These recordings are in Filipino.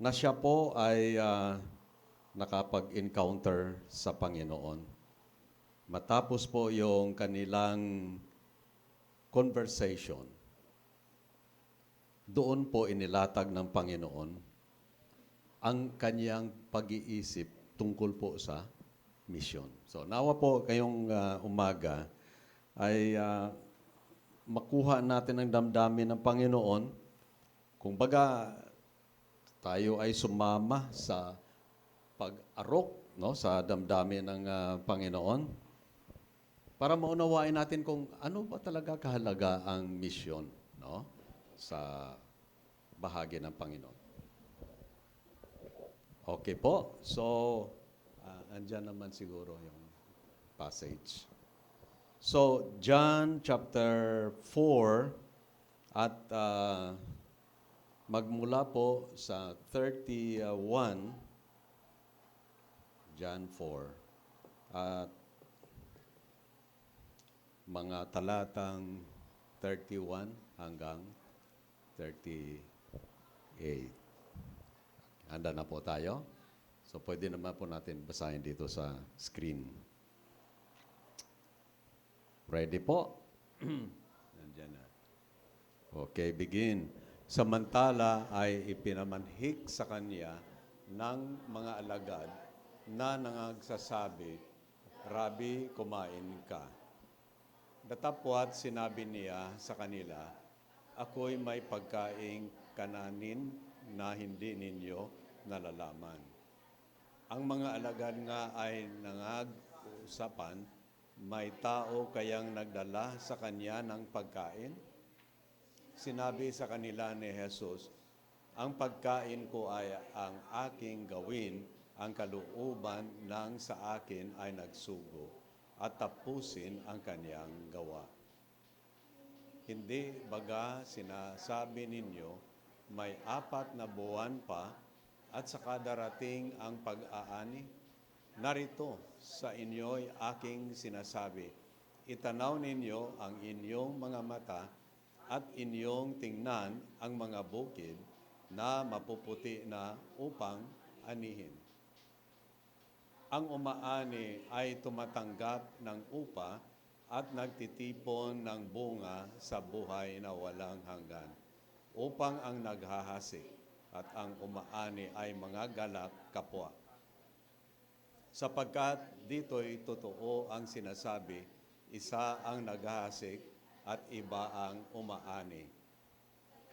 na siya po ay nakapag-encounter sa Panginoon. Matapos po yung kanilang conversation, doon po inilatag ng Panginoon ang kanyang pag-iisip tungkol po sa mission. So, nawa po kayong umaga ay makuha natin ang damdamin ng Panginoon. Kung baga, tayo ay sumama sa pag-arok, no, sa damdamin ng Panginoon para maunawain natin kung ano ba talaga kahalaga ang mission, no, sa bahagi ng Panginoon. Okay po. So, andyan naman siguro yung passage. So, John chapter 4 at magmula po sa 31, John 4, at mga talatang 31 hanggang 38. Handa na po tayo? So, pwede naman po natin basahin dito sa screen. Ready po? Nandiyan na. Okay, begin. Samantala ay ipinamanhik sa kanya ng mga alagad na nangagsasabi, Rabi, kumain ka. Datapwat sinabi niya sa kanila, ako'y may pagkaing kananin na hindi ninyo nalalaman. Ang mga alagad nga ay nangag-usapan, may tao kayang nagdala sa kanya ng pagkain? Sinabi sa kanila ni Jesus, ang pagkain ko ay ang aking gawin, ang kalooban ng sa akin ay nagsugo at tapusin ang kanyang gawa. Hindi baga sinasabi ninyo, may 4 na buwan pa at saka darating ang pag-aani? Narito sa inyo'y aking sinasabi, itanaw ninyo ang inyong mga mata at inyong tingnan ang mga bukid na mapuputi na upang anihin. Ang umaani ay tumatanggap ng upa at nagtitipon ng bunga sa buhay na walang hanggan, upang ang naghahasik at ang umaani ay mga galak kapwa. Sapagkat dito'y totoo ang sinasabi, isa ang naghahasik at iba ang umaani.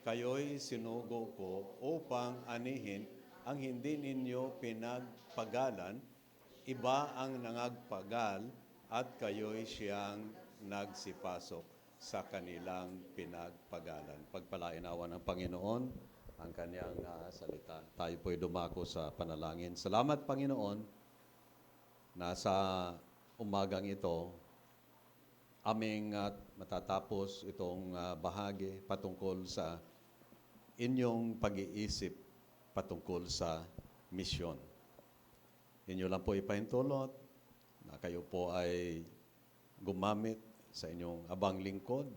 Kayo'y sinugo ko upang anihin ang hindi ninyo pinagpagalan, iba ang nangagpagal at kayo'y siyang nagsipasok sa kanilang pinagpagalan. Pagpalain awa ng Panginoon ang kanyang salita. Tayo po'y dumako sa panalangin. Salamat, Panginoon, na sa umagang ito, aming matatapos itong bahagi patungkol sa inyong pag-iisip patungkol sa misyon. Inyo lang po ipahintulot na kayo po ay gumamit sa inyong abang lingkod.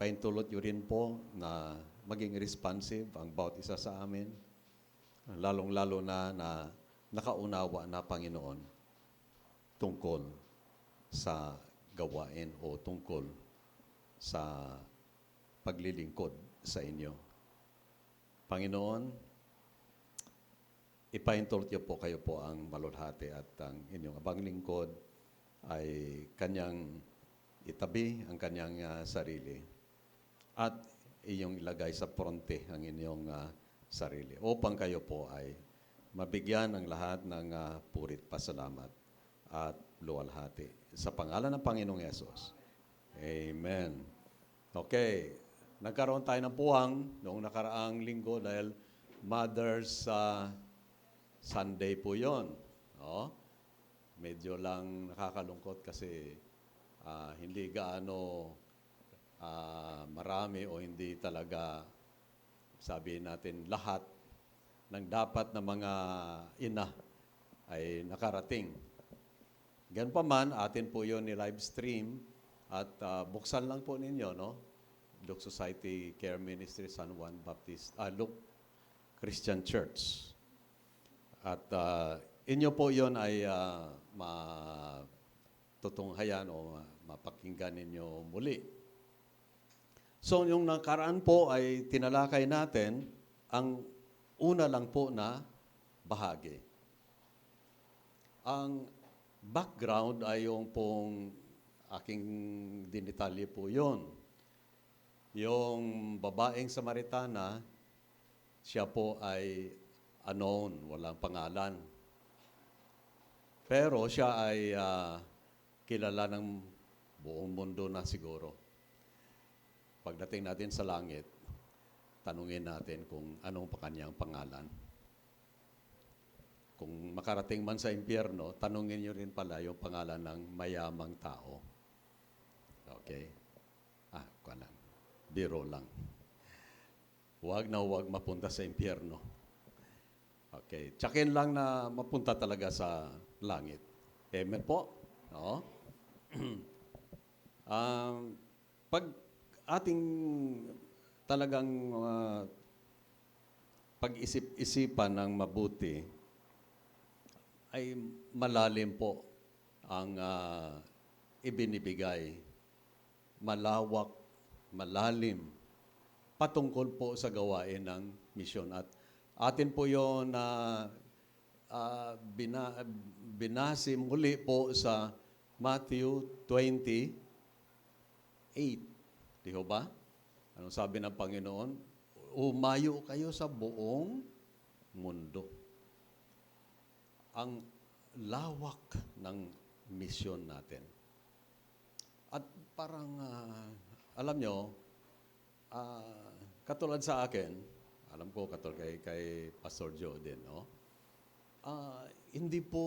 Pahintulot nyo rin po na maging responsive ang bawat isa sa amin, lalong-lalo na nakaunawa na Panginoon tungkol sa gawain o tungkol sa paglilingkod sa inyo. Panginoon, ipahintulot niyo po kayo po ang malulhati at ang inyong abang lingkod ay kanyang itabi ang kanyang sarili at iyong ilagay sa fronte ang inyong sarili upang kayo po ay mabigyan ng lahat ng purit pasalamat at luwalhati. Sa pangalan ng Panginoong Yesus. Amen. Okay. Nagkaroon tayo ng puwang noong nakaraang linggo dahil Mother's Sunday po yon. No? Medyo lang nakakalungkot kasi hindi gaano marami o hindi talaga, sabi natin, lahat ng dapat na mga ina ay nakarating. Ganun pa man, atin po yun ni live stream at buksan lang po ninyo, no? Luke Society Care Ministry San Juan Baptist, Luke Christian Church. At inyo po yon ay matutunghayan o mapakinggan ninyo muli. So, yung nakaraan po ay tinalakay natin ang una lang po na bahagi. Ang background ay yung pong aking dinitalye po yon. Yung babaeng Samaritana, siya po ay unknown, walang pangalan. Pero siya ay kilala ng buong mundo na siguro. Pagdating natin sa langit, tanungin natin kung anong kanyang pangalan. Kung makarating man sa impyerno, tanungin niyo rin pala yung pangalan ng mayamang tao. Okay? Kanan. Biro lang. Huwag na huwag mapunta sa impyerno. Okay. Tsakin lang na mapunta talaga sa langit. Amen po? No? Pag ating talagang pag-isip-isipan ng mabuti, ay malalim po ang ibinibigay. Malawak, malalim, patungkol po sa gawain ng misyon. At atin po yun na binasi muli po sa Matthew 28. Di ho ba? Anong sabi ng Panginoon? Umayo kayo sa buong mundo. Ang lawak ng misyon natin. At parang, alam nyo, katulad sa akin, alam ko katulad kay Pastor Joe din, no? Hindi po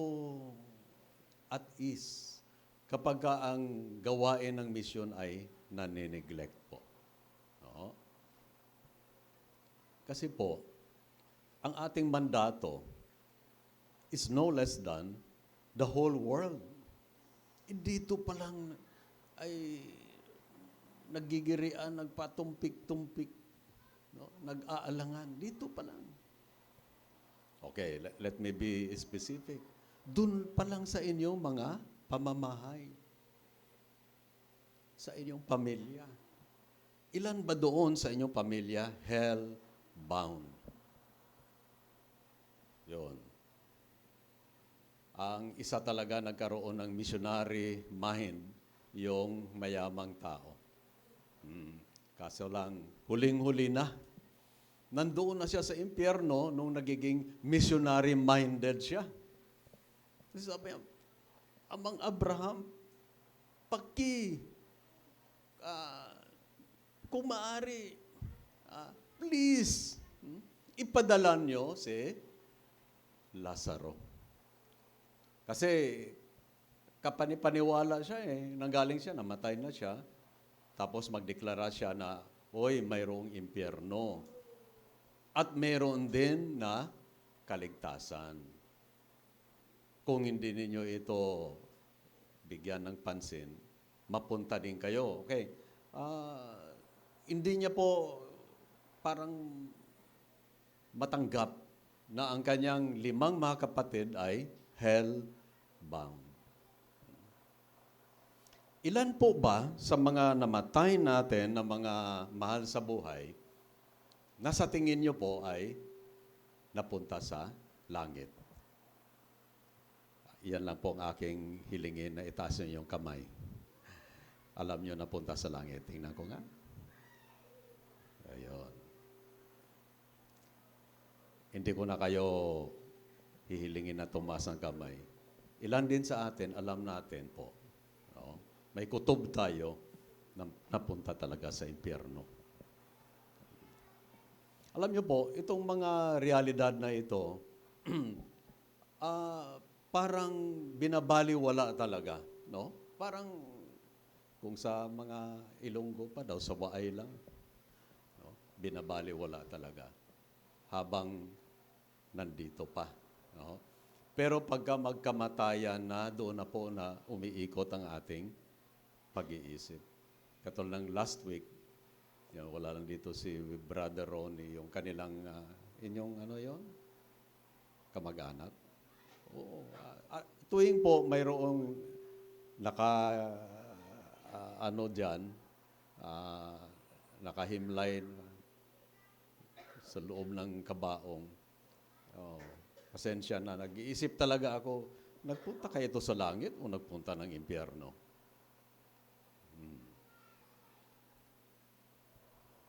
at ease kapag ang gawain ng misyon ay nanineglect po. No? Kasi po, ang ating mandato is no less than the whole world. Dito pa lang ay nagigirian, nagpatumpik-tumpik, no? Nag-aalangan. Dito pa lang. Okay, let me be specific. Doon pa lang sa inyong mga pamamahay. Sa inyong pamilya. Ilan ba doon sa inyong pamilya hell-bound? Yun. Ang isa talaga nagkaroon ng missionary mind, yung mayamang tao. Kaso lang, huling-huli na. Nandoon na siya sa impyerno nung nagiging missionary-minded siya. Sabi niya, Amang Abraham, kung maaari, please, ipadala niyo si Lazaro. Kasi kapanipaniwala siya nanggaling siya, namatay na siya, tapos magdeklara siya na, oy, mayroong impyerno. At mayroon din na kaligtasan. Kung hindi ninyo ito bigyan ng pansin, mapunta din kayo. Okay. Hindi niya po parang matanggap na ang kanyang 5 mga kapatid ay hell-bound. Ilan po ba sa mga namatay natin na mga mahal sa buhay, nasa tingin niyo po ay napunta sa langit? Yan lang po ang aking hilingin na itaas niyo yung kamay. Alam niyo napunta sa langit. Tingnan ko nga. Ayun. Hindi ko na kayo hihilingin na tumaas ang kamay. Ilan din sa atin, alam natin po. No? May kutob tayo na napunta talaga sa impyerno. Alam niyo po, itong mga realidad na ito, parang binabaliwala talaga. No? Parang kung sa mga Ilonggo pa daw, sa Waay lang. No? Binabaliwala talaga. Habang nandito pa. No? Pero pagka magkamatayan na, doon na po na umiikot ang ating pag-iisip. Katulad ng last week, wala lang dito si Brother Ronnie, yung kanilang inyong ano yon kamag-anak? Oo. Tuwing po mayroong naka ano diyan, ah, nakahimlay sa loob ng kabaong. Oh, pasensya na, nag-iisip talaga ako, nagpunta kayo ito sa langit o nagpunta ng impyerno?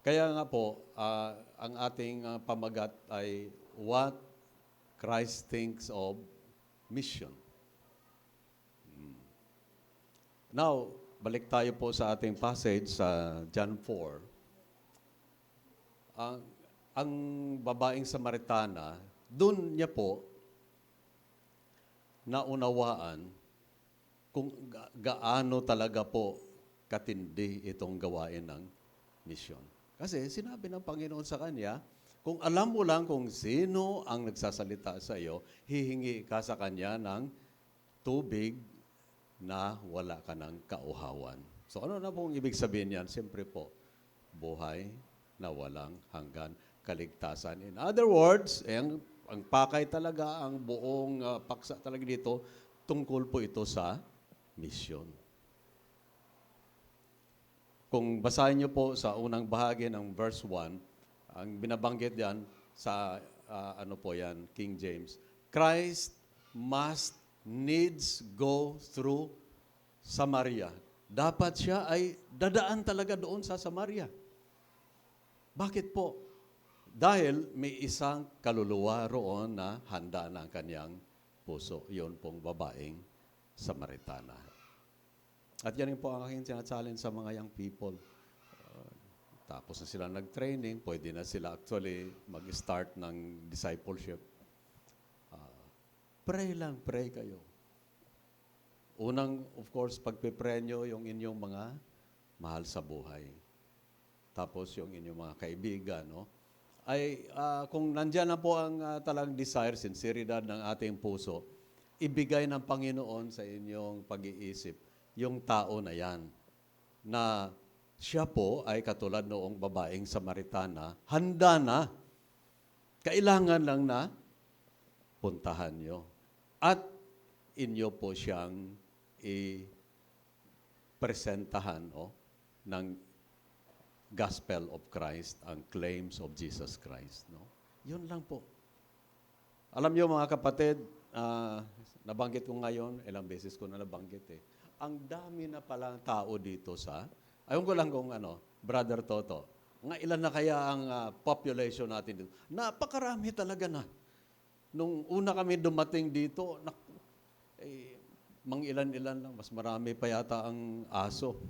Kaya nga po, ang ating pamagat ay what Christ thinks of mission. Now, balik tayo po sa ating passage sa John 4. Ang babaeng Samaritana, doon niya po naunawaan kung gaano talaga po katindi itong gawain ng misyon. Kasi sinabi ng Panginoon sa kanya, kung alam mo lang kung sino ang nagsasalita sa iyo, hihingi ka sa kanya ng tubig na wala ka ng kauhawan. So ano na pong ibig sabihin yan? Siyempre po, buhay na walang hanggan, kaligtasan. In other words, ang pakay talaga, ang buong paksa talaga dito, tungkol po ito sa mission. Kung basahin niyo po sa unang bahagi ng verse 1, ang binabanggit diyan sa ano po yan, King James, Christ must needs go through Samaria. Dapat siya ay dadaan talaga doon sa Samaria. Bakit po? Dahil may isang kaluluwa roon na handa na ang kanyang puso. Yun pong babaeng Samaritana. At yan po ang aking sinachallenge sa mga young people. Tapos na sila nag-training, pwede na sila actually mag-start ng discipleship. Pray lang, pray kayo. Unang, of course, pagpipray nyo yung inyong mga mahal sa buhay. Tapos yung inyong mga kaibigan, no? Ay, kung nandyan na po ang talagang desire, sinseridad ng ating puso, ibigay ng Panginoon sa inyong pag-iisip yung tao na yan, na siya po ay katulad noong babaeng Samaritana, handa na, kailangan lang na puntahan nyo. At inyo po siyang i-presentahan ng Gospel of Christ, ang claims of Jesus Christ. No? Yun lang po. Alam niyo mga kapatid, nabanggit ko ngayon, ilang beses ko na nabanggit ang dami na palang tao dito sa, ayun ko lang kung Brother Toto, ilan na kaya ang population natin dito? Napakarami talaga na. Nung una kami dumating dito, ilan lang, mas marami pa yata ang aso.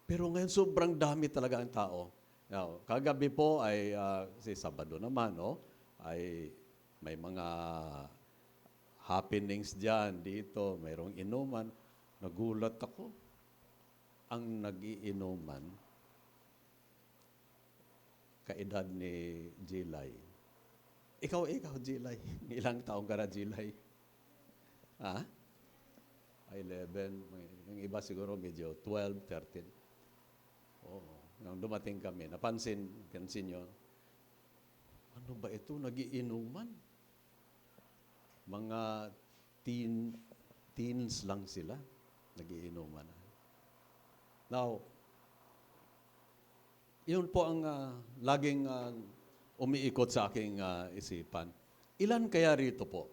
Pero ngayon sobrang dami talaga ang tao. Now, kagabi po ay, kasi Sabado naman, ay may mga happenings dyan, dito, mayroong inuman. Nagulat ako. Ang nag-iinuman, kaedad ni Jilay. Ikaw, Jilay. Ilang taong ka na, Jilay? 11. Yung iba siguro medyo 12, 13. Oo. Nung dumating kami, napansin nyo, ano ba ito? Nagiinuman. Mga teens lang sila. Nagiinuman. Now, yun po ang laging umiikot sa aking isipan. Ilan kaya rito po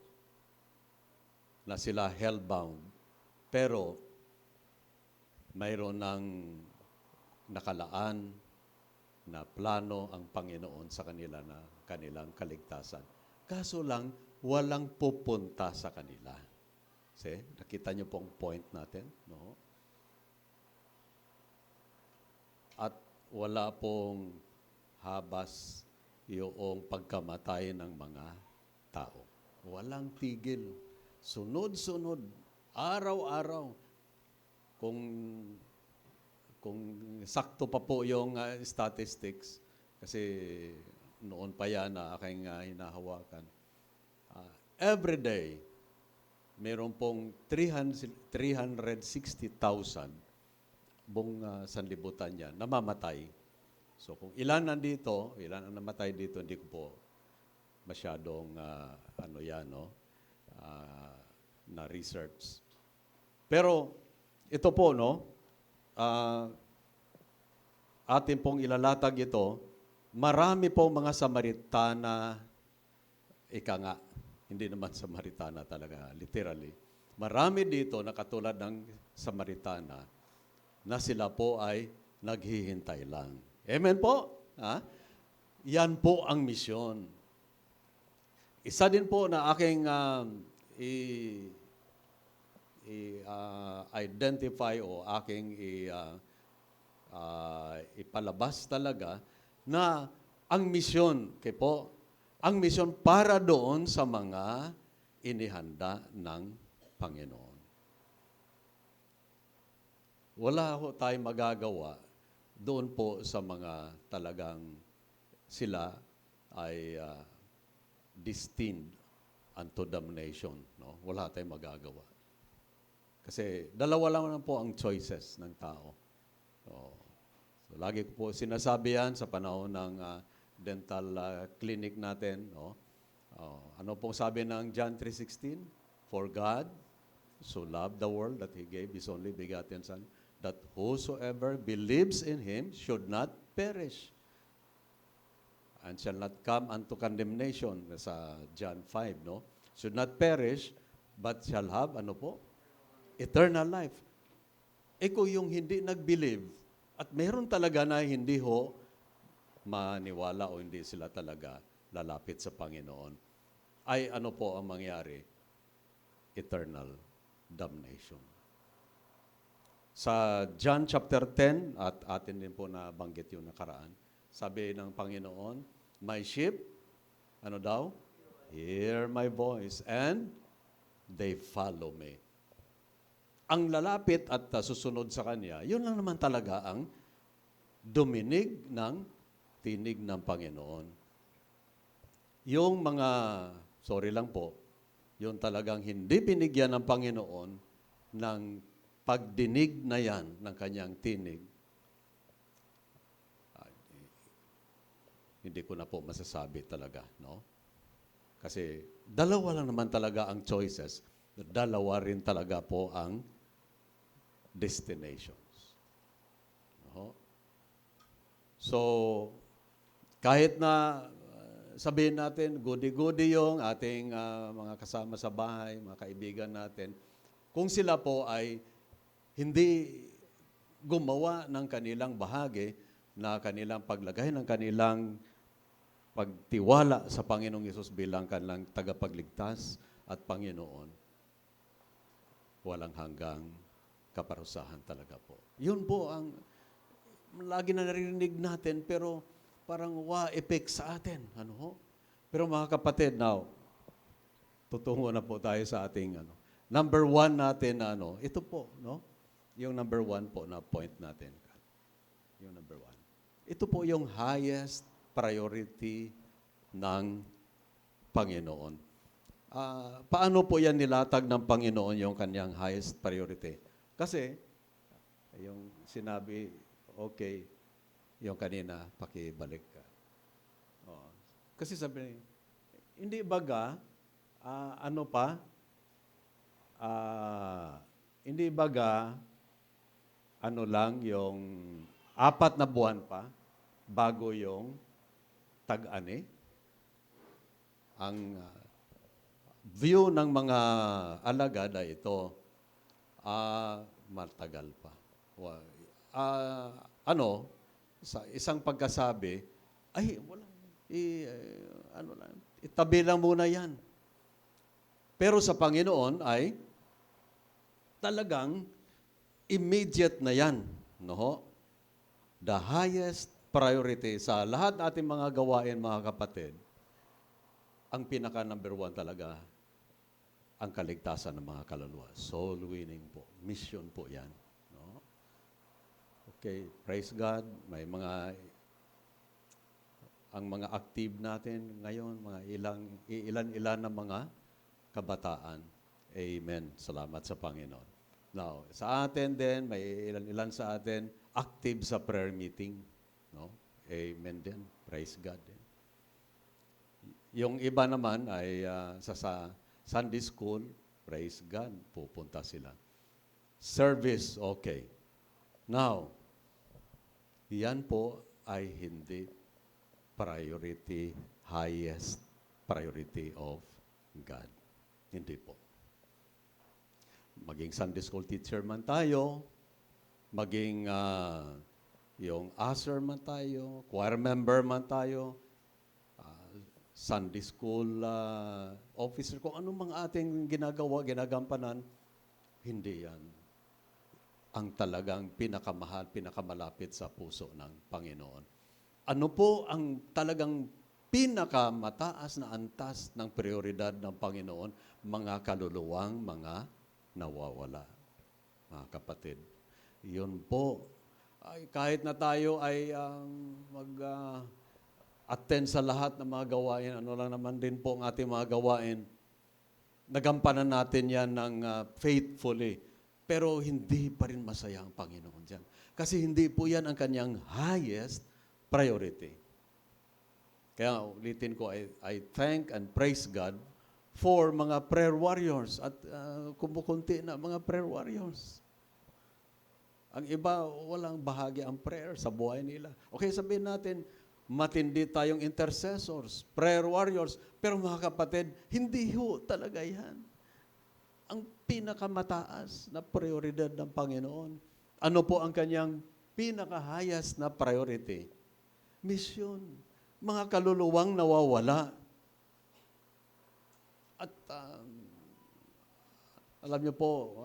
na sila hellbound, pero mayroon ng nakalaan na plano ang Panginoon sa kanila na kanilang kaligtasan. Kaso lang, walang pupunta sa kanila. See? Nakita niyo pong point natin, no? At wala pong habas yung pagkamatay ng mga tao. Walang tigil. Sunod-sunod, araw-araw. Kung sakto pa po yung statistics, kasi noon pa yan na aking hinahawakan. Every day, meron pong 360,000 buong sanlibutan yan, namamatay So kung ilan nandito, ilan ang namatay dito, hindi ko po masyadong ano yan, no? Na research. Pero ito po, no? ah, atin pong ilalatag ito, marami pong mga Samaritana, ika nga, hindi naman Samaritana talaga, literally. Marami dito na katulad ng Samaritana na sila po ay naghihintay lang. Amen po? Ha? Yan po ang misyon. Isa din po na aking identify o aking ipalabas talaga na ang misyon, ang misyon para doon sa mga inihanda ng Panginoon. Wala ho tayong magagawa doon po sa mga talagang sila ay destined unto damnation. No? Wala tayong magagawa. Kasi dalawa lang po ang choices ng tao. So lagi ko po sinasabi yan sa panahon ng dental clinic natin. No? Ano pong sabi ng John 3:16? For God so loved the world that He gave His only begotten Son, that whosoever believes in Him should not perish and shall not come unto condemnation. Sa John 5, no? Should not perish, but shall have, ano po? Eternal life. Kung yung hindi nag-believe, at meron talaga na hindi ho maniwala o hindi sila talaga lalapit sa Panginoon, ay ano po ang mangyari? Eternal damnation. Sa John chapter 10, at atin din po nabanggit yung nakaraan, sabi ng Panginoon, my sheep, ano daw? Hear my voice, and they follow me. Ang lalapit at susunod sa Kanya, yun lang naman talaga ang duminig ng tinig ng Panginoon. Yung mga, sorry lang po, yung talagang hindi binigyan ng Panginoon ng pagdinig na yan ng Kanyang tinig, hindi ko na po masasabi talaga, no? Kasi dalawa lang naman talaga ang choices, dalawa rin talaga po ang destinations. No? So, kahit na sabihin natin, goody-goody yung ating mga kasama sa bahay, mga kaibigan natin, kung sila po ay hindi gumawa ng kanilang bahagi na kanilang paglagay ng kanilang pagtiwala sa Panginoong Yesus bilang kanilang tagapagligtas at Panginoon, walang hanggang kaparusahan talaga po. Yun po ang lagi na narinig natin, pero parang effect sa atin. Ano ho? Pero mga kapatid, now, tutungo na po tayo sa ating number 1 natin na ito po, no? Yung number 1 po na point natin. Yung number 1. Ito po yung highest priority ng Panginoon. Paano po yan nilatag ng Panginoon yung kanyang highest priority? Kasi, yung sinabi, okay, yung kanina, pakibalik ka. Kasi sabi, hindi baga, hindi baga, lang yung 4 na buwan pa, bago yung tag-ani. Ang view ng mga alagad ay ito, matagal pa. Sa isang pagkasabi, ay, wala, itabi lang muna yan. Pero sa Panginoon ay talagang immediate na yan. No? The highest priority sa lahat ating mga gawain, mga kapatid, ang pinaka number 1 talaga, ang kaligtasan ng mga kaluluwa. Soul winning po. Mission po yan. No? Okay, praise God. May ang mga active natin ngayon, mga ilan-ilan na mga kabataan. Amen. Salamat sa Panginoon. Now, sa atin din, may ilan-ilan sa atin active sa prayer meeting. No? Amen din. Praise God din. Yung iba naman ay sa Sunday school, praise God, pupunta sila. Service, okay. Now, yan po ay hindi priority, highest priority of God. Hindi po. Maging Sunday school teacher man tayo, maging yung usher man tayo, choir member man tayo, Sunday school officer, kung anong mga ating ginagawa, ginagampanan, hindi yan ang talagang pinakamahal, pinakamalapit sa puso ng Panginoon. Ano po ang talagang pinakamataas na antas ng prioridad ng Panginoon? Mga kaluluwang mga nawawala. Mga kapatid, yun po. Ay, kahit na tayo ay attend sa lahat ng mga gawain, ano lang naman din po ang ating mga gawain, nagampanan natin yan ng faithfully. Pero hindi pa rin masaya ang Panginoon dyan. Kasi hindi po yan ang kanyang highest priority. Kaya ulitin ko, I thank and praise God for mga prayer warriors at kumukunti na mga prayer warriors. Ang iba, walang bahagi ang prayer sa buhay nila. Okay, sabihin natin, matindi tayong intercessors, prayer warriors, pero mga kapatid, hindi ho talaga yan ang pinakamataas na prioridad ng Panginoon. Ano po ang kanyang pinaka-highest na priority? Mission. Mga kaluluwang nawawala. At alam niyo po,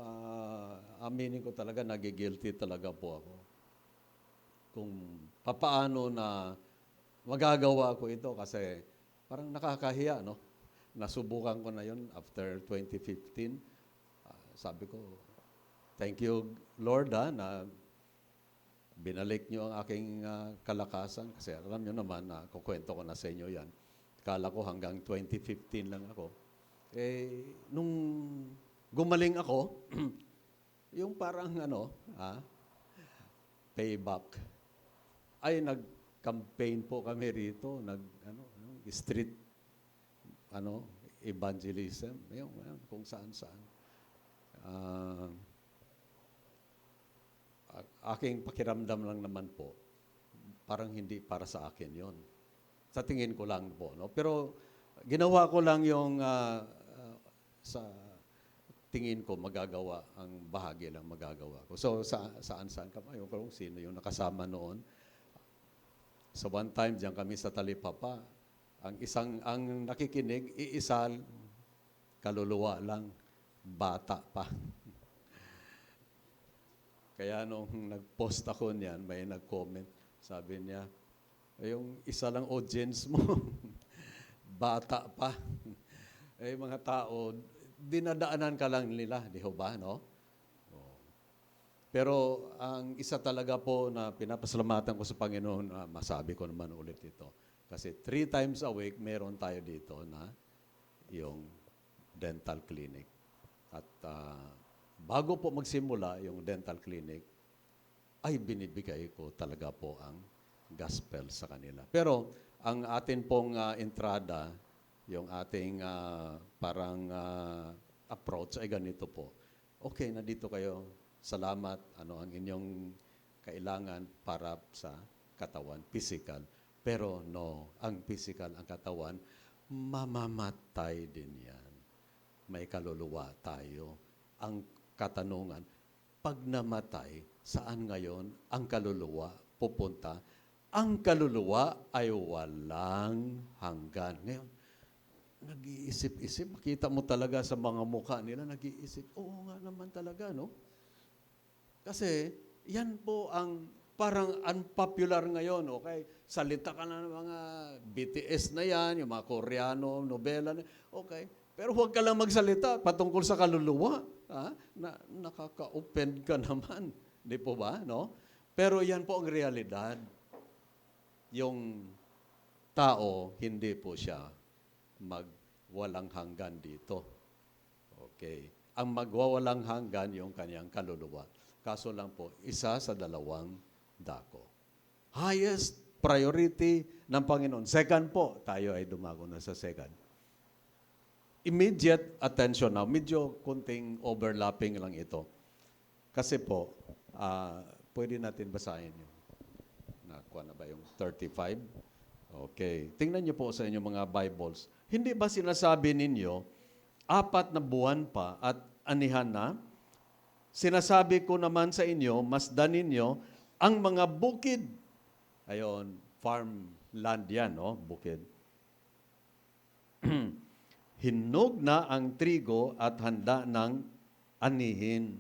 aminin ko talaga, nagigilty talaga po ako. Kung papaano na magagawa ko ito kasi parang nakakahiya, no? Nasubukan ko na yun after 2015. Sabi ko, thank you, Lord, na binalik niyo ang aking kalakasan. Kasi alam niyo naman, kukwento ko na sa inyo yan. Kala ko hanggang 2015 lang ako. Nung gumaling ako, yung parang payback, ay nag-campaign po kami rito, street evangelism, yung kung saan-saan. Aking pakiramdam lang naman po, parang hindi para sa akin yon. Sa tingin ko lang po, no? Pero ginawa ko lang yung sa tingin ko magagawa, ang bahagi lang magagawa ko. So saan-saan kami, kung sino yung nakasama noon. So one time diyan kami sa Talipapa, ang nakikinig, iisal, kaluluwa lang, bata pa. Kaya nung nag-post ako niyan, may nag-comment, sabi niya, yung isa lang audience mo, bata pa. Mga tao, dinadaanan ka lang nila, di ba, no? Pero ang isa talaga po na pinapasalamatan ko sa Panginoon, masabi ko naman ulit ito. Kasi 3 times a week, meron tayo dito na yung dental clinic. At bago po magsimula yung dental clinic, ay binibigay ko talaga po ang gospel sa kanila. Pero ang atin pong entrada, yung ating parang approach ay ganito po. Okay, nandito kayo. Salamat. Ano ang inyong kailangan para sa katawan, physical. Pero no, ang physical, ang katawan, mamamatay din yan. May kaluluwa tayo. Ang katanungan, pag namatay, saan ngayon ang kaluluwa pupunta? Ang kaluluwa ay walang hanggan. Ngayon, nag-iisip-isip. Makita mo talaga sa mga mukha nila, nag-iisip. Oo nga naman talaga, no? Kasi, yan po ang parang unpopular ngayon, okay? Salita ka na ng mga BTS na yan, yung mga Koreano, nobela na, okay? Pero huwag ka lang magsalita patungkol sa kaluluwa. Nakaka-offend ka naman. Di po ba? No? Pero yan po ang realidad. Yung tao, hindi po siya magwalang hanggan dito. Okay. Ang magwawalang hanggan yung kanyang kaluluwa. Kaso lang po, isa sa 2 dako. Highest priority ng Panginoon. Second po, tayo ay dumago na sa second. Immediate attention. Now, medyo kunting overlapping lang ito. Kasi po, pwede natin basahin yung, nakuha na ba yung 35? Okay. Tingnan niyo po sa inyong mga Bibles. Hindi ba sinasabi ninyo, 4 na buwan pa at anihan na? Sinasabi ko naman sa inyo, masdan ninyo ang mga bukid. Ayon, farmland yan, no? Bukid. Hinog na ang trigo at handa ng anihin.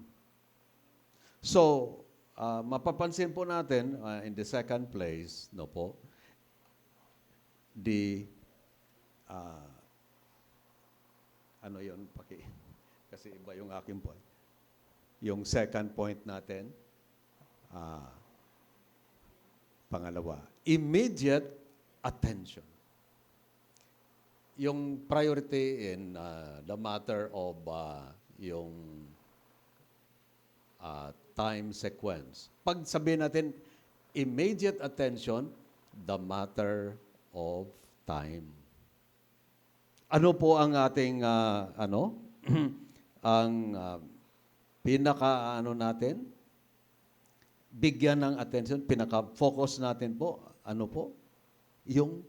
So, mapapansin po natin, in the second place, no po, ano yun, kasi iba yung aking point. Yung second point natin, pangalawa, immediate attention. Yung priority in the matter of yung time sequence. Pag sabihin natin, immediate attention, the matter of time. Ano po ang ating, ang pinaka, natin? Bigyan ng attention, pinaka-focus natin po, ano po? Yung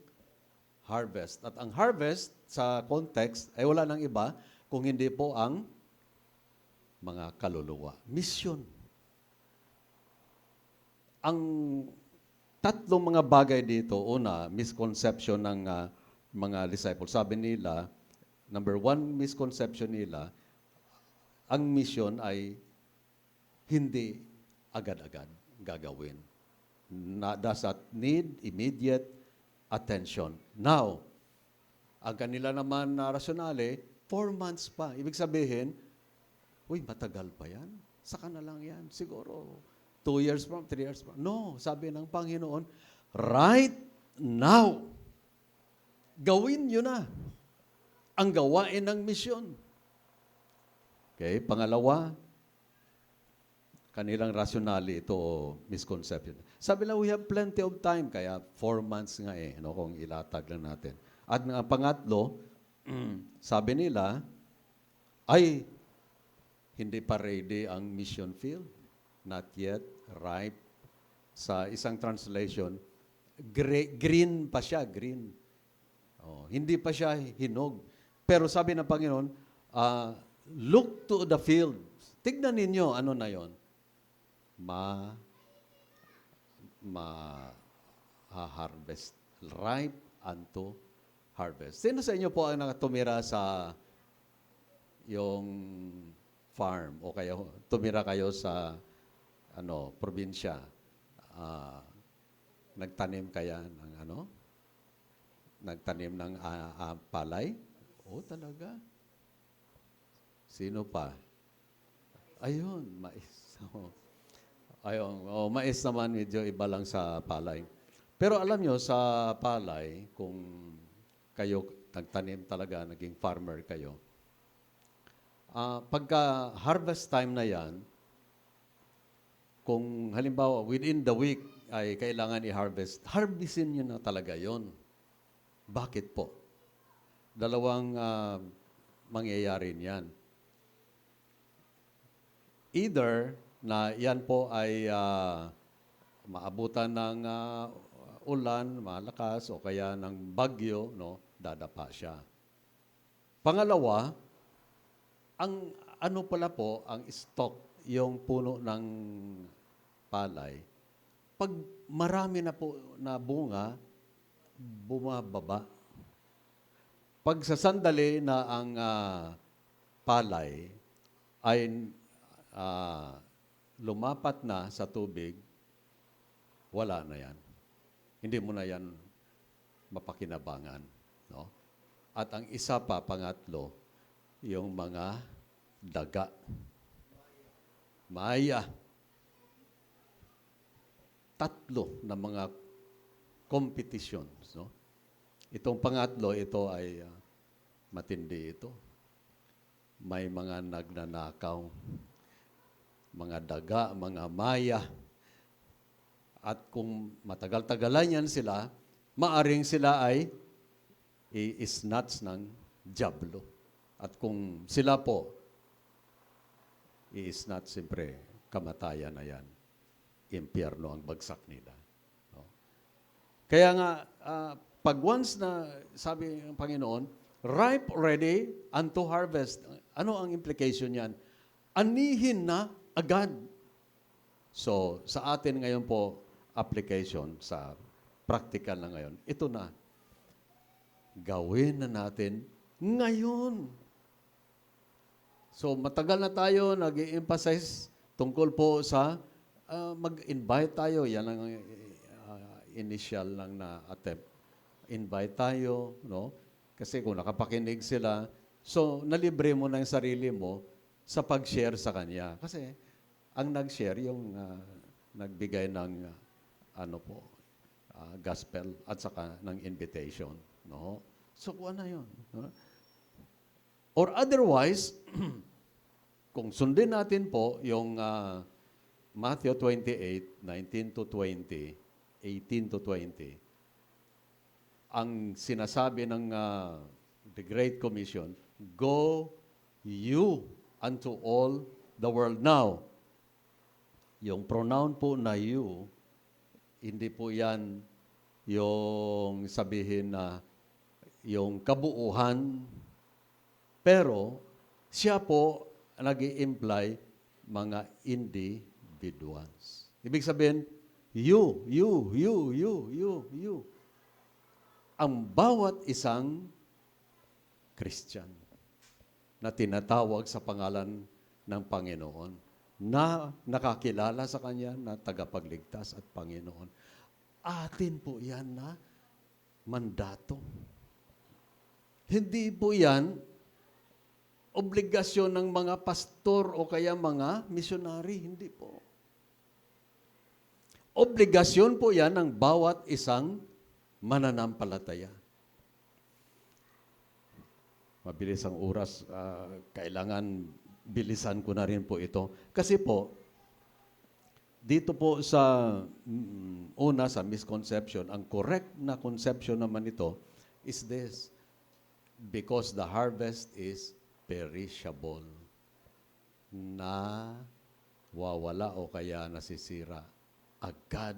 harvest. At ang harvest, sa context, ay wala nang iba, kung hindi po ang mga kaluluwa. Mission. Ang tatlong mga bagay dito, una, misconception ng mga disciples. Sabi nila, number one misconception nila, ang mission ay hindi agad-agad gagawin. Does not need immediate attention. Now, ang kanila naman na rasyonale, 4 months pa. Ibig sabihin, uy, matagal pa yan? Saka na lang yan. Siguro, 2 years from, 3 years from. No, sabi ng Panginoon, right now, gawin nyo na ang gawain ng misyon. Okay, pangalawa, kanilang rationale ito o misconception. Sabi lang, we have plenty of time, kaya 4 months nga kung ilatag lang natin. At ang pangatlo, sabi nila, ay, hindi pa ready ang mission field. Not yet ripe. Sa isang translation, green pa siya, green. Hindi pa siya hinog. Pero sabi ng Panginoon, look to the field. Tignan ninyo, ano na yon? harvest. Ripe unto harvest. Sino sa inyo po ang nakatumira sa yung farm o kayo tumira kayo sa probinsya? Nagtanim kaya ng Nagtanim ng palay? Talaga. Sino pa? Ayun, mais. Ayun, mais naman medyo iba lang sa palay. Pero alam nyo, sa palay, kung kayo nagtanim talaga, naging farmer kayo, pagka harvest time na yan, kung halimbawa within the week ay kailangan i-harvest, harvestin nyo na talaga yon. Bakit po? Dalawang mangyayari niyan. Either na yan po ay maabutan ng ulan, malakas, o kaya ng bagyo, dadapa siya. Pangalawa, ang pala po, ang stock, yung puno ng palay, pag marami na po na bunga, bumababa. Pag sa sandali na ang palay ay lumapat na sa tubig, wala na yan. Hindi mo na yan mapakinabangan. No? At ang isa pa, pangatlo, yung mga daga. Maya. 3 na mga competitions. No? Itong pangatlo, ito ay matindi ito. May mga nagnanakaw, mga daga, mga maya. At kung matagal-tagalan yan sila, maaring sila ay i-snatch ng diablo. At kung sila po, i-snatch, siyempre, kamatayan na yan. Impyerno ang bagsak nila. No? Kaya nga, pag once na, sabi ng Panginoon, ripe already unto harvest. Ano ang implication yan? Anihin na agad. So, sa atin ngayon po, application sa practical na ngayon, ito na. Gawin na natin ngayon. So, matagal na tayo nag-i-emphasize tungkol po sa mag-invite tayo. Yan ang initial lang na attempt. Invite tayo, no? Kasi kung nakapakinig sila, so, nalibre mo na yung sarili mo sa pag-share sa kanya. Kasi, ang nag-share, yung nagbigay ng gospel at saka ng invitation. No? So, kuha na yun. No? Or otherwise, kung sundin natin po yung Matthew 28, 19 to 20, 18 to 20, ang sinasabi ng the Great Commission, go you unto all the world. Now, yung pronoun po na you, hindi po yan yung sabihin na yung kabuuhan, pero siya po nag-i-imply mga individuals. Ibig sabihin, you. Ang bawat isang Christian na tinatawag sa pangalan ng Panginoon, na nakakilala sa Kanya na tagapagligtas at Panginoon. Atin po yan na mandato. Hindi po yan obligasyon ng mga pastor o kaya mga misyonary. Hindi po. Obligasyon po yan ng bawat isang mananampalataya. Mabilis ang oras. Kailangan bilisan ko na rin po ito. Kasi po, dito po sa una, sa misconception, ang correct na conception naman ito is this. Because the harvest is perishable. Na wawala o kaya nasisira. Agad.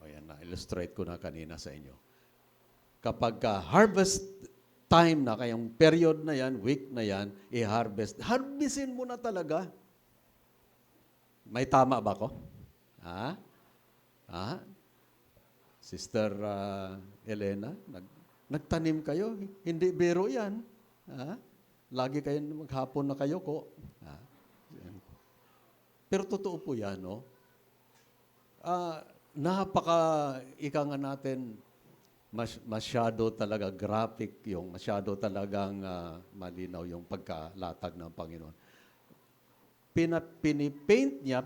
O yan, na-illustrate ko na kanina sa inyo. Kapag harvest time na, kayang period na yan, week na yan, i-harvest. Harvestin mo na talaga. May tama ba ko? Sister Elena, nagtanim kayo? Hindi biro yan. Lagi kayo maghapon na kayo ko. Pero totoo po yan, no? Ika nga natin, masyado talaga graphic yung, masyado talagang malinaw yung pagkalatag ng Panginoon. Pinipaint niya,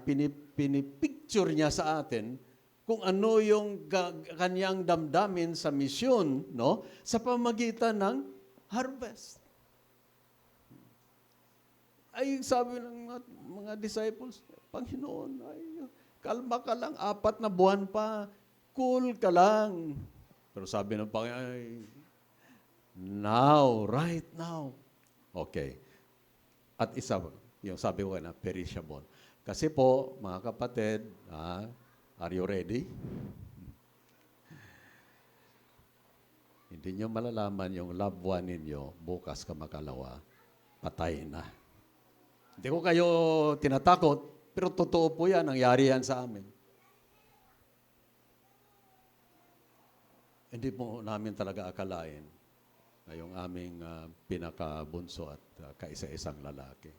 pinipicture niya sa atin kung ano yung kanyang damdamin sa misyon, no? Sa pamagitan ng harvest. Ay, sabi ng mga disciples, Panginoon, ay, kalma ka lang, 4 na buwan pa, cool ka lang. Pero sabi ng Panginoon, ay, now, right now. Okay. At isa, yung sabi ko na, perishable. Kasi po, mga kapatid, are you ready? Hindi nyo malalaman yung loved one ninyo, bukas ka makalawa, patay na. Hindi ko kayo tinatakot, pero totoo po yan, nangyari yan sa amin. Hindi po namin talaga akalain na yung aming pinakabunso at kaisa-isang lalaki,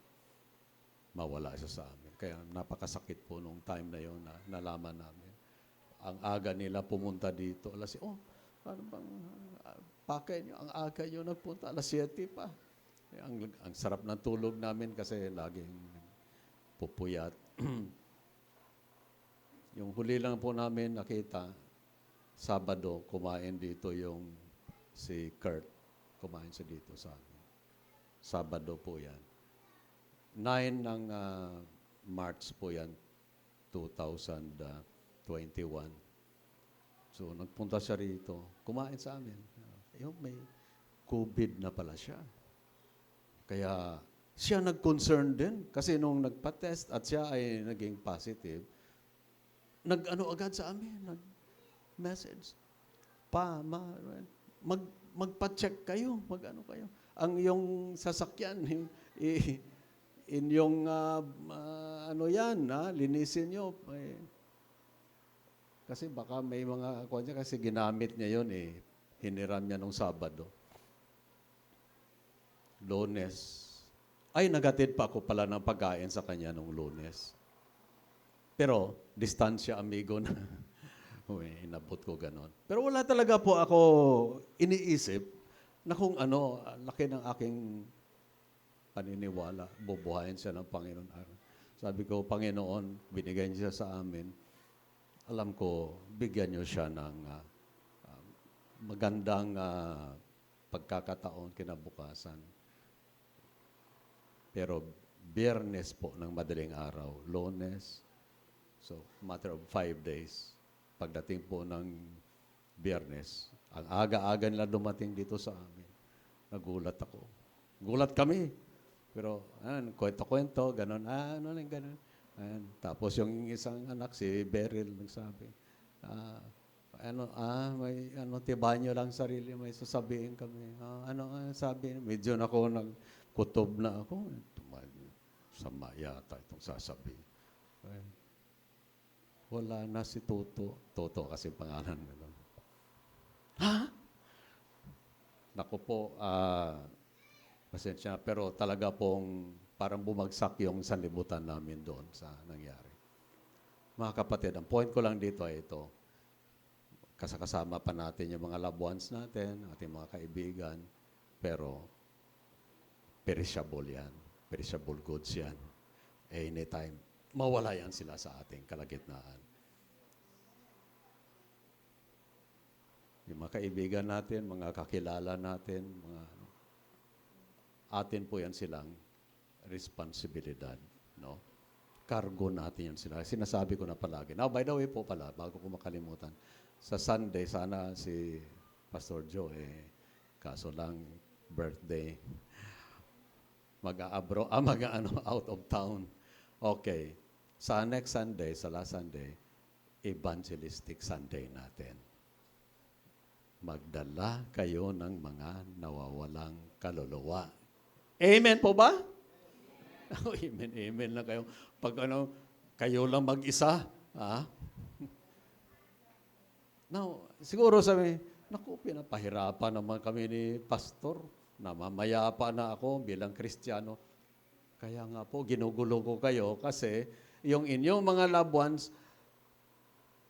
mawala siya sa amin. Kaya napakasakit po nung time na yun na nalaman namin. Ang aga nila pumunta dito, ano bang pakay nyo? Ang aga nyo nagpunta, 7 pa. Ang sarap ng tulog namin kasi laging pupuyat. Yung huli lang po namin nakita, Sabado, kumain dito yung si Kurt. Kumain siya dito sa amin. Sabado po yan. 9 ng March po yan, 2021. So, nagpunta siya rito, kumain sa amin. Yung may COVID na pala siya. Kaya siya nag-concern din kasi nung nagpa-test at siya ay naging positive, nag-ano agad sa amin, nag-message. Magpa-check kayo, mag-ano kayo. Ang yung sasakyan, yung ano yan, linisin nyo. Kasi baka may mga kanya kasi ginamit niya yun hiniram niya nung Sabado. Lunes. Ay, nagatid pa ako pala ng pagkain sa kanya nung Lunes. Pero, distansya amigo na. Uy, inabot ko ganon. Pero wala talaga po ako iniisip na kung ano, laki ng aking paniniwala, bubuhayin siya ng Panginoon. Sabi ko, Panginoon, binigay niya sa amin. Alam ko, bigyan niyo siya ng magandang pagkakataon kinabukasan. Pero Biyernes po ng madaling araw, Lunes, so matter of 5 days. Pagdating po ng Biyernes, ang aga-aga nila dumating dito sa amin. Nagulat ako. Gulat kami. Pero, kwento-kwento, gano'n, gano'n. Tapos yung isang anak, si Beryl, nagsabi, may tibanyo lang sarili, may sasabihin kami. Sabi, medyo na ako nagkutob na ako. Sama yata itong sasabihin. Wala na si Toto. Toto kasi pangalan nila. Ha? Naku po, pasensya, pero talaga pong parang bumagsak yung sanlibutan namin doon sa nangyari. Mga kapatid, ang point ko lang dito ay ito. Kasama pa natin yung mga loved ones natin, ating mga kaibigan, pero perishable yan. Perishable goods yan. Anytime, mawala yan sila sa ating kalagitnaan. Yung mga kaibigan natin, mga kakilala natin, atin po yan silang responsibilidad. No? Cargo natin yan sila. Sinasabi ko na palagi. Now, by the way po pala, bago ko makalimutan, sa Sunday, sana si Pastor Joe, kaso lang, birthday, out of town. Okay. Sa next Sunday, sa last Sunday, evangelistic Sunday natin. Magdala kayo ng mga nawawalang kaluluwa. Amen po ba? Amen, amen lang kayo. Pag kayo lang mag-isa. Now, siguro sabi, naku, pinapahirapan naman kami ni Pastor. Namamayapa na ako bilang Kristiyano. Kaya nga po, ginugulo ko kayo kasi yung inyong mga loved ones,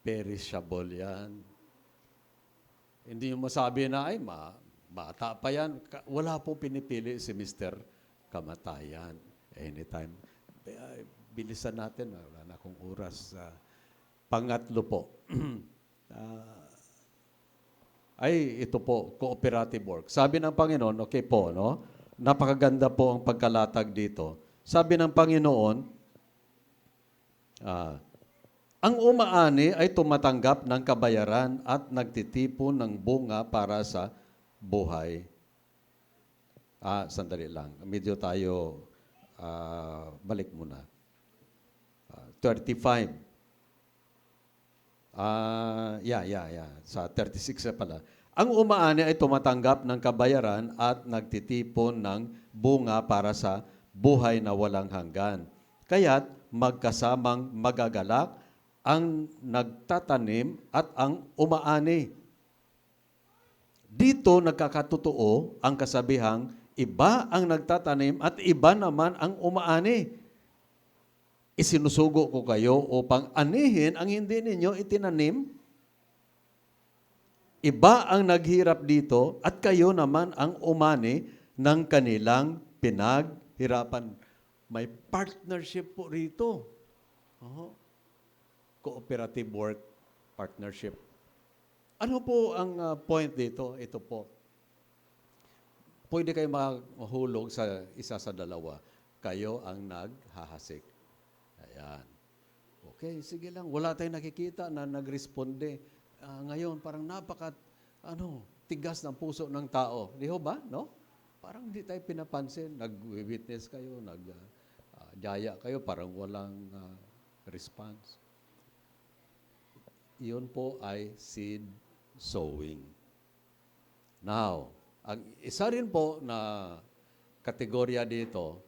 perishable yan. Hindi nyo masabi na, ay, bata pa yan. Wala po pinipili si Mr. Kamatayan. Anytime. Bilisan natin, wala na akong oras. Pangatlo po, ito po, cooperative work. Sabi ng Panginoon, okay po, no? Napakaganda po ang pagkalatag dito. Sabi ng Panginoon, ang umaani ay tumatanggap ng kabayaran at nagtitipon ng bunga para sa buhay. Sandali lang. Medyo tayo balik muna. 35. Sa 36 pala. Ang umaani ay tumatanggap ng kabayaran at nagtitipon ng bunga para sa buhay na walang hanggan. Kaya't magkasamang magagalak ang nagtatanim at ang umaani. Dito nagkakatotoo ang kasabihang iba ang nagtatanim at iba naman ang umaani. Isinusugo ko kayo upang anihin ang hindi ninyo itinanim. Iba ang naghirap dito at kayo naman ang umani ng kanilang pinaghirapan. May partnership po rito. Cooperative work partnership. Ano po ang point dito? Ito po. Pwede kayo mahulog sa isa sa dalawa. Kayo ang naghahasik. Ayan. Okay, sige lang. Wala tayong nakikita na nagresponde. Ngayon, parang tigas ng puso ng tao. Di ho ba? No? Parang hindi tayo pinapansin. Nag-witness kayo, jaya kayo, parang walang response. Iyon po ay seed sowing. Now, ang isa rin po na kategorya dito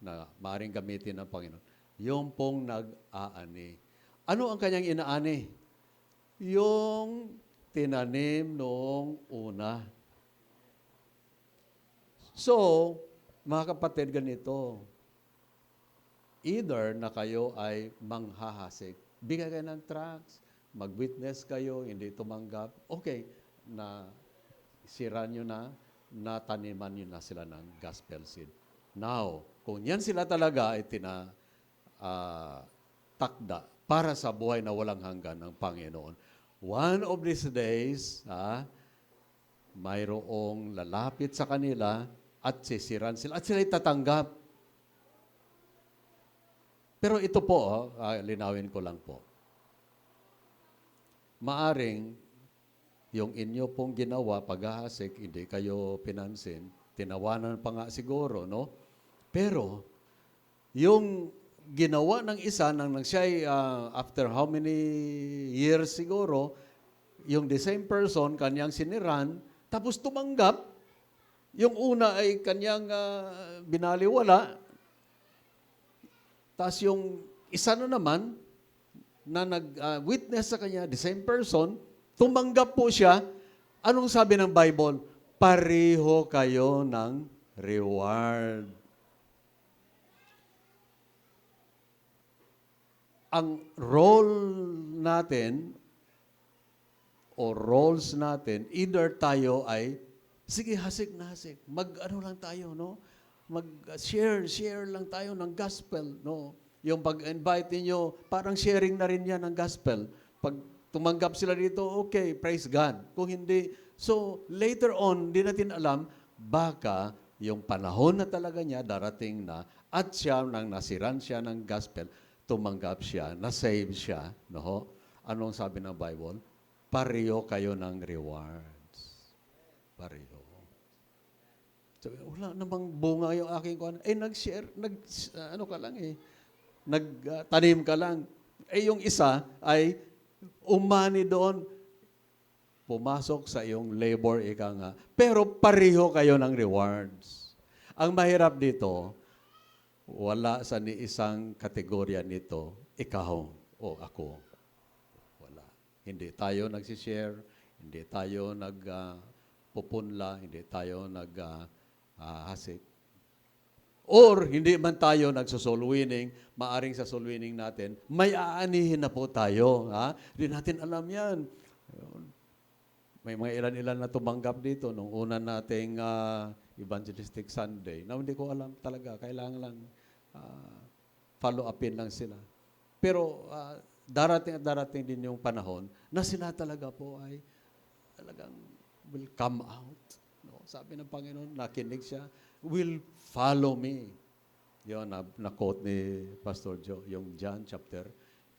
na maaaring gamitin ng Panginoon, yung pong nag-aani. Ano ang kanyang inaani? Yung tinanim noong una. So, mga kapatid, ganito. Either na kayo ay manghahasik, bigay kayo ng tracts, mag-witness kayo, hindi tumanggap, okay, na sira nyo na, nataniman nyo na sila ng gospel seed. Now, kung yan sila talaga ay takda para sa buhay na walang hanggan ng Panginoon, one of these days, mayroong lalapit sa kanila at sisiran sila at sila tatanggap. Pero ito po, linawin ko lang po. Maaring yung inyo pong ginawa, paghahasik, hindi kayo pinansin, tinawanan pa nga siguro, no? Pero, yung ginawa ng isa, nang siya after how many years siguro, yung the same person, kanyang siniran, tapos tumanggap, yung una ay kanyang binaliwala, tapos yung isa na naman, na nag-witness sa kanya, the same person, tumanggap po siya. Anong sabi ng Bible? Pareho kayo ng reward. Ang role natin o roles natin, either tayo ay, sige, hasik na hasik. Mag-ano lang tayo, no? Mag-share lang tayo ng gospel, no? Yung pag-invite niyo, parang sharing na rin yan ng gospel. Pag tumanggap sila dito, okay, praise God. Kung hindi, so later on, hindi natin alam, baka yung panahon na talaga niya, darating na, at siya, nang nasiran siya ng gospel, tumanggap siya, na-save siya, no? Anong sabi ng Bible? Pareho kayo ng rewards. Pareho. So, wala namang bunga yung aking kuwan. Nag-share, ka lang nagtanim ka lang. Yung isa ay umani doon, pumasok sa iyong labor, ika nga. Pero pareho kayo ng rewards. Ang mahirap dito, wala sa ni isang kategorya nito, ikaw o ako. Wala. Hindi tayo nagsishare, hindi tayo nagpupunla, hindi tayo naghahasik. Or hindi man tayo nagso-soul winning, maaring sa soul winning natin, may aanihin na po tayo. Hindi natin alam yan. May mga ilan-ilan na tumanggap dito nung una nating Evangelistic Sunday. Na hindi ko alam talaga, kailangan lang follow upin lang sila. Pero darating at darating din yung panahon na sila talaga po ay talagang will come out. No? Sabi ng Panginoon, nakinig siya, will follow me. Yun, na-quote ni Pastor Joe, yung John chapter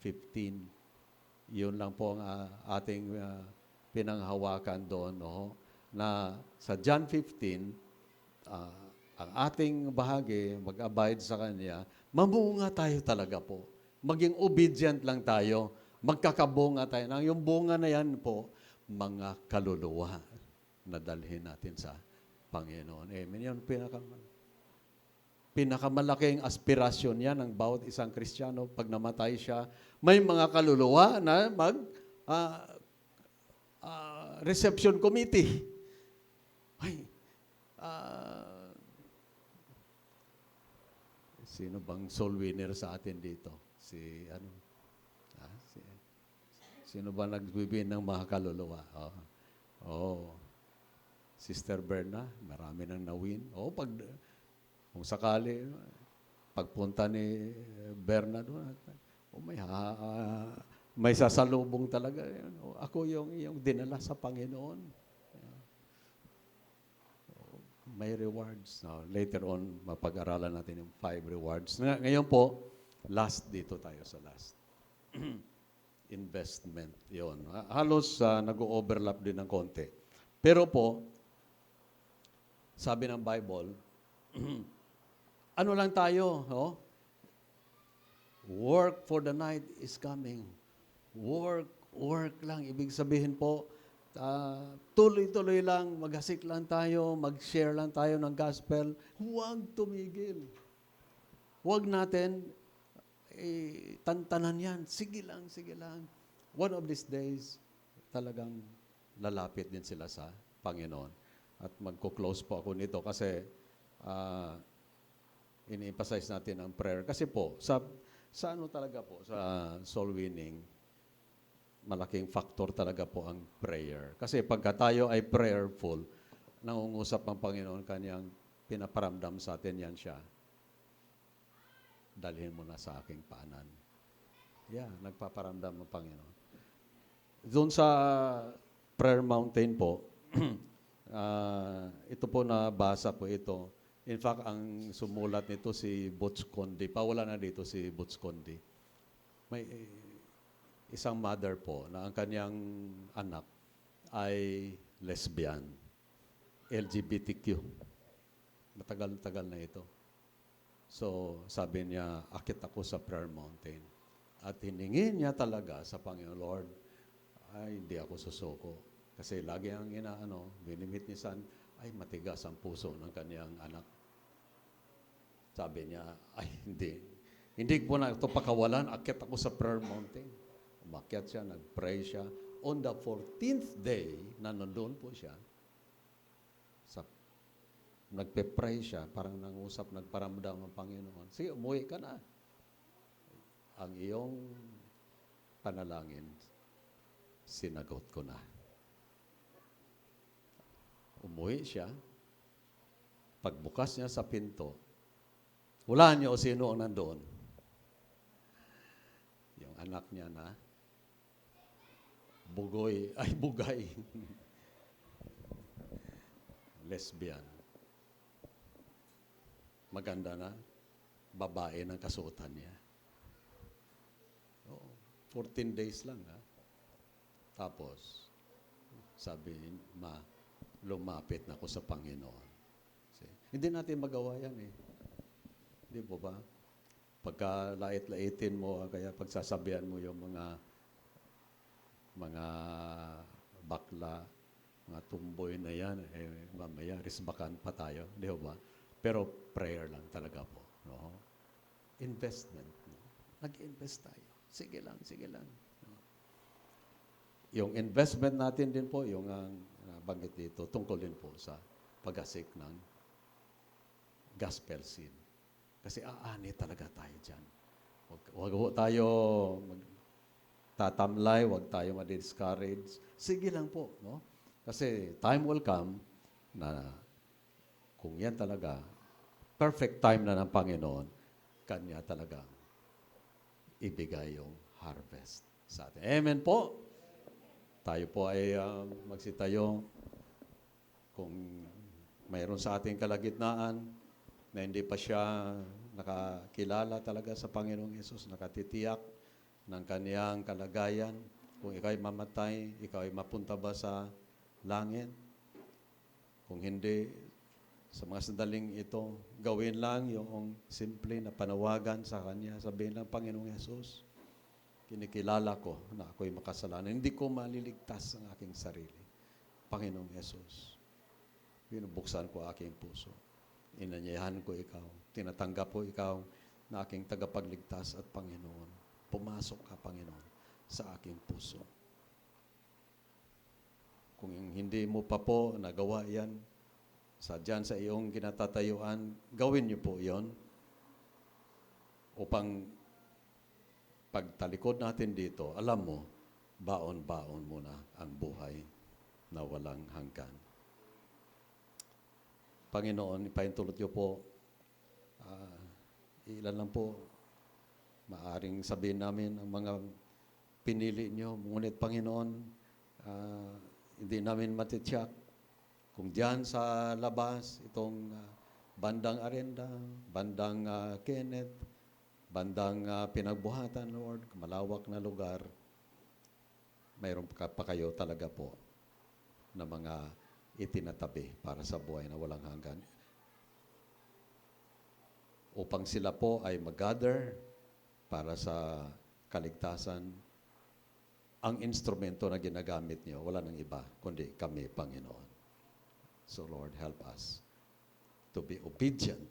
15. Yun lang po ang ating pinanghawakan doon, no? Na sa John 15, ang ating bahagi, mag-abide sa Kanya, mamunga tayo talaga po. Maging obedient lang tayo. Magkakabunga tayo. Yung bunga na yan po, mga kaluluwa na dalhin natin sa Panginoon. Amen. Yun pinakamalaking aspirasyon yan ng bawat isang Kristiyano. Pag namatay siya, may mga kaluluwa na reception committee. Ay, sino bang soul winner sa atin dito? Sino ba nagbibigay ng mga kaluluwa? Sister Berna, marami nang nawin. Kung sakali, pagpunta ni Berna doon, may sasalubong talaga. Ako yung dinala sa Panginoon. May rewards. Later on, mapag-aralan natin yung 5 rewards. Ngayon po, last dito tayo sa last. investment. Yon. Halos nag-overlap din ng konti. Pero po, sabi ng Bible, ano lang tayo, no? Work for the night is coming. Work lang. Ibig sabihin po, tuloy-tuloy lang, maghasik lang tayo, mag-share lang tayo ng gospel. Huwag tumigil. Huwag natin tantanan yan. Sige lang, sige lang. One of these days, talagang lalapit din sila sa Panginoon. At magko-close po ako nito kasi ini-emphasize natin ang prayer. Kasi po, sa ano talaga po, sa soul winning, malaking factor talaga po ang prayer. Kasi pagka tayo ay prayerful, nangungusap ang Panginoon, kanyang pinaparamdam sa atin, yan siya. Dalhin mo na sa aking paanan. Yeah, nagpaparamdam ang Panginoon. Doon sa prayer mountain po, ito po nabasa po ito. In fact, ang sumulat nito si Butch Condi. Pawala na dito si Butch Condi. May isang mother po na ang kanyang anak ay lesbian, LGBTQ. Matagal-tagal na ito. So, sabi niya, akit ako sa prayer mountain. At hiningin niya talaga sa Panginoon, Lord, ay hindi ako susuko. Kasi lagi ang binimit ni San, ay matigas ang puso ng kanyang anak. Sabi niya, ay hindi. Hindi ko na ito pakawalan, akit ako sa prayer mountain. Umakyat siya, nag-pray siya. On the 14th day, na nandun po siya, nagpe-pray siya, parang nangusap, nagparamdam ang Panginoon. Sige, umuwi ka na. Ang iyong panalangin, sinagot ko na. Umuwi siya. Pagbukas niya sa pinto, wala niya o sino ang nandoon. Yung anak niya na bugay. Lesbian. Maganda na, babae ng kasuotan niya. 14 days lang, ha? Tapos, sabi, lumapit na ako sa Panginoon. Hindi natin magawa yan, eh. Hindi po ba? Pagka lait-laitin mo, kaya pagsasabihan mo yung mga bakla, mga tumboy na yan, mamaya, risbakan pa tayo. Di ba? Pero prayer lang talaga po. No? Investment. No? Nag-invest tayo. Sige lang. No? Yung investment natin din po, yung banggit dito, tungkol din po sa pag-asik ng gospel scene. Kasi aani talaga tayo dyan. Huwag tayo tatamlay, huwag tayo ma-discourage. Sige lang po. No? Kasi time will come na kung yan talaga, perfect time na ng Panginoon, kanya talaga ibigay yung harvest sa atin. Amen po. Tayo po ay magsitayo. Kung mayroon sa ating kalagitnaan na hindi pa siya nakakilala talaga sa Panginoong Yesus, nakatitiyak ng kaniyang kalagayan, kung ikaw ay mamatay, ikaw ay mapunta ba sa langit? Kung hindi, sa mga sandaling ito, gawin lang yung simple na panawagan sa Kanya. Sabihin lang, Panginoong Yesus, kinikilala ko na ako'y makasalanan. Hindi ko maliligtas ang aking sarili. Panginoong Yesus, binubuksan ko aking puso. Inanyayahan ko ikaw. Tinatanggap ko ikaw na aking tagapagligtas at Panginoon. Pumasok ka, Panginoon, sa aking puso. Kung hindi mo pa po nagawa yan, sa iyong kinatatayuan, gawin niyo po yon upang pagtalikod natin dito, alam mo, baon-baon muna ang buhay na walang hanggan. Panginoon, ipaintulot niyo po, ilan lang po, maaring sabihin namin ang mga pinili niyo. Ngunit Panginoon, hindi namin matitiyak kung diyan sa labas, itong bandang Arenda, bandang Kenneth, bandang pinagbuhatan, Lord, malawak na lugar, mayroon pa kayo talaga po na mga itinatabi para sa buhay na walang hanggan. Upang sila po ay mag-gather para sa kaligtasan, ang instrumento na ginagamit niyo, wala nang iba, kundi kami, Panginoon. So Lord, help us to be obedient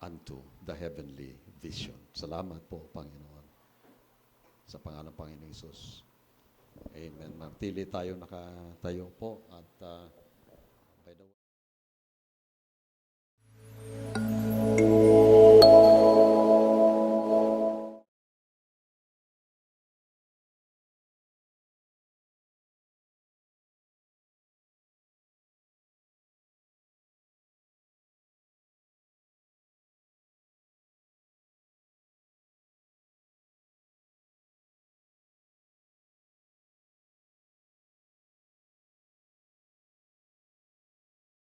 unto the heavenly vision. Salamat po, Panginoon. Sa pangalan ng Panginoon Hesus. Amen. Martili tayo nakatayo po at